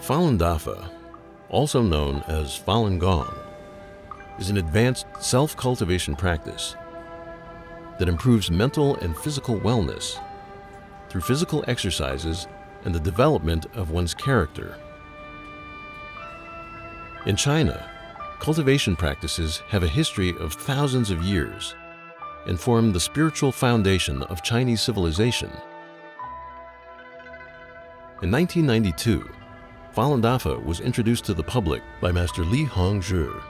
Falun Dafa, also known as Falun Gong, is an advanced self-cultivation practice that improves mental and physical wellness through physical exercises and the development of one's character. In China, cultivation practices have a history of thousands of years and form the spiritual foundation of Chinese civilization. In 1992, Falun Dafa was introduced to the public by Master Li Hongzhim.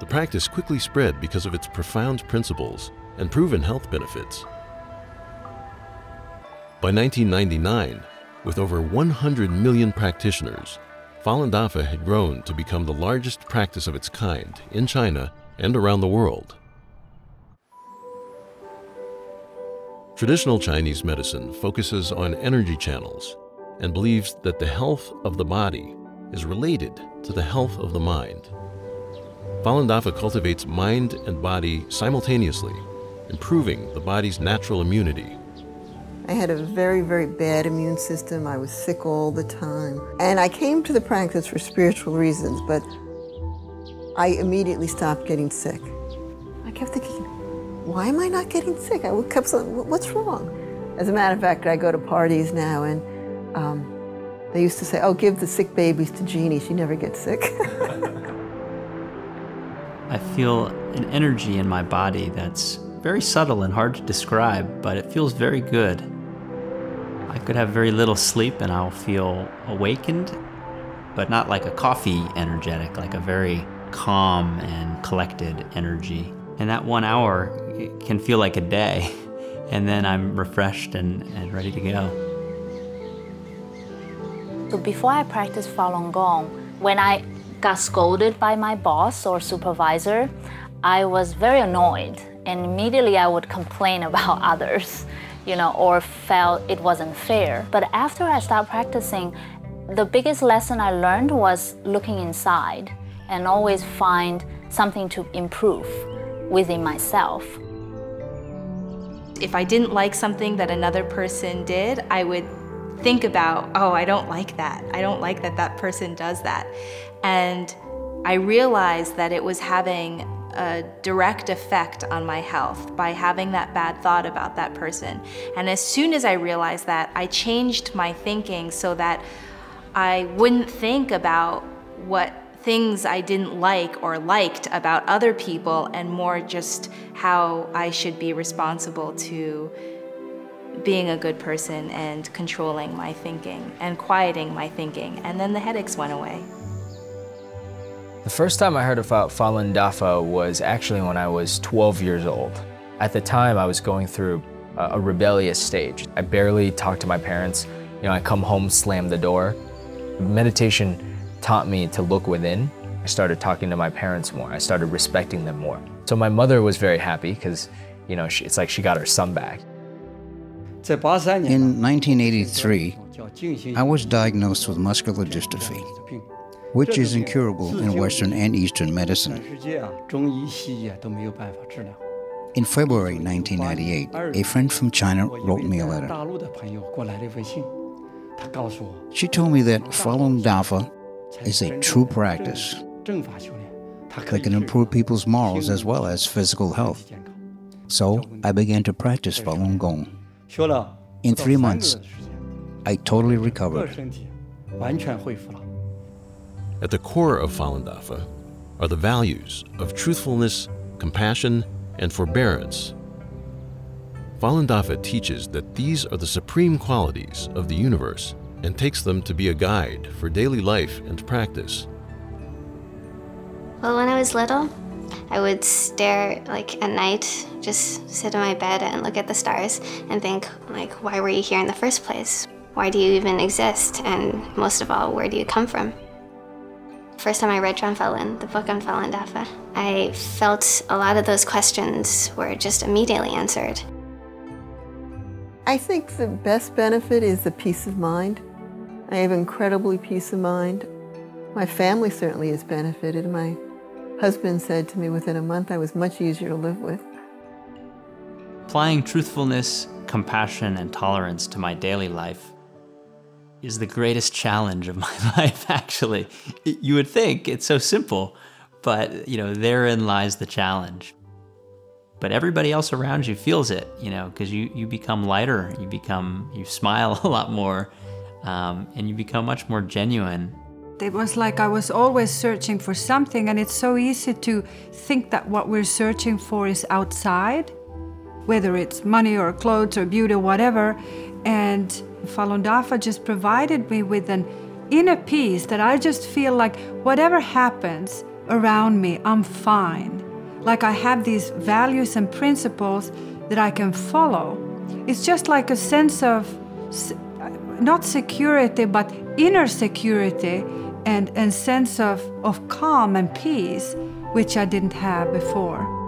The practice quickly spread because of its profound principles and proven health benefits. By 1999, with over 100 million practitioners, Falun Dafa had grown to become the largest practice of its kind in China and around the world. Traditional Chinese medicine focuses on energy channels and believes that the health of the body is related to the health of the mind. Falun Dafa cultivates mind and body simultaneously, improving the body's natural immunity. I had a very, very bad immune system. I was sick all the time. And I came to the practice for spiritual reasons, but I immediately stopped getting sick. I kept thinking, why am I not getting sick? I kept saying, what's wrong? As a matter of fact, I go to parties now, and they used to say, oh, give the sick babies to Jeannie. She never gets sick. I feel an energy in my body that's very subtle and hard to describe, but it feels very good. I could have very little sleep and I'll feel awakened, but not like a coffee energetic, like a very calm and collected energy. And that 1 hour can feel like a day, and then I'm refreshed and ready to go. So before I practiced Falun Gong, when I got scolded by my boss or supervisor, I was very annoyed, and immediately I would complain about others, or felt it wasn't fair. But after I started practicing, the biggest lesson I learned was looking inside and always find something to improve within myself. If I didn't like something that another person did, I would think about, oh, I don't like that. I don't like that that person does that. And I realized that it was having a direct effect on my health by having that bad thought about that person. And as soon as I realized that, I changed my thinking so that I wouldn't think about what things I didn't like or liked about other people, and more just how I should be responsible to being a good person and controlling my thinking and quieting my thinking. And then the headaches went away. The first time I heard about Falun Dafa was actually when I was 12 years old. At the time, I was going through a rebellious stage. I barely talked to my parents. I come home, slam the door. Meditation taught me to look within. I started talking to my parents more. I started respecting them more. So my mother was very happy because, it's like she got her son back. In 1983, I was diagnosed with muscular dystrophy, which is incurable in Western and Eastern medicine. In February 1998, a friend from China wrote me a letter. She told me that Falun Dafa is a true practice that can improve people's morals as well as physical health. So I began to practice Falun Gong. In 3 months, I totally recovered. At the core of Falun Dafa are the values of truthfulness, compassion, and forbearance. Falun Dafa teaches that these are the supreme qualities of the universe and takes them to be a guide for daily life and practice. Well, when I was little, I would stare at night, just sit on my bed and look at the stars and think, why were you here in the first place? Why do you even exist? And most of all, where do you come from? First time I read John Falun, the book on Falun Dafa, I felt a lot of those questions were just immediately answered. I think the best benefit is the peace of mind. I have incredibly peace of mind. My family certainly has benefited. My husband said to me within a month I was much easier to live with. Applying truthfulness, compassion, and tolerance to my daily life is the greatest challenge of my life, actually. You would think it's so simple, but therein lies the challenge. But everybody else around you feels it, because you become lighter, you smile a lot more, and you become much more genuine. It was like I was always searching for something, and it's so easy to think that what we're searching for is outside, whether it's money or clothes or beauty or whatever. And Falun Dafa just provided me with an inner peace that I just feel like whatever happens around me, I'm fine. Like I have these values and principles that I can follow. It's just like a sense of, not security, but inner security and sense of calm and peace, which I didn't have before.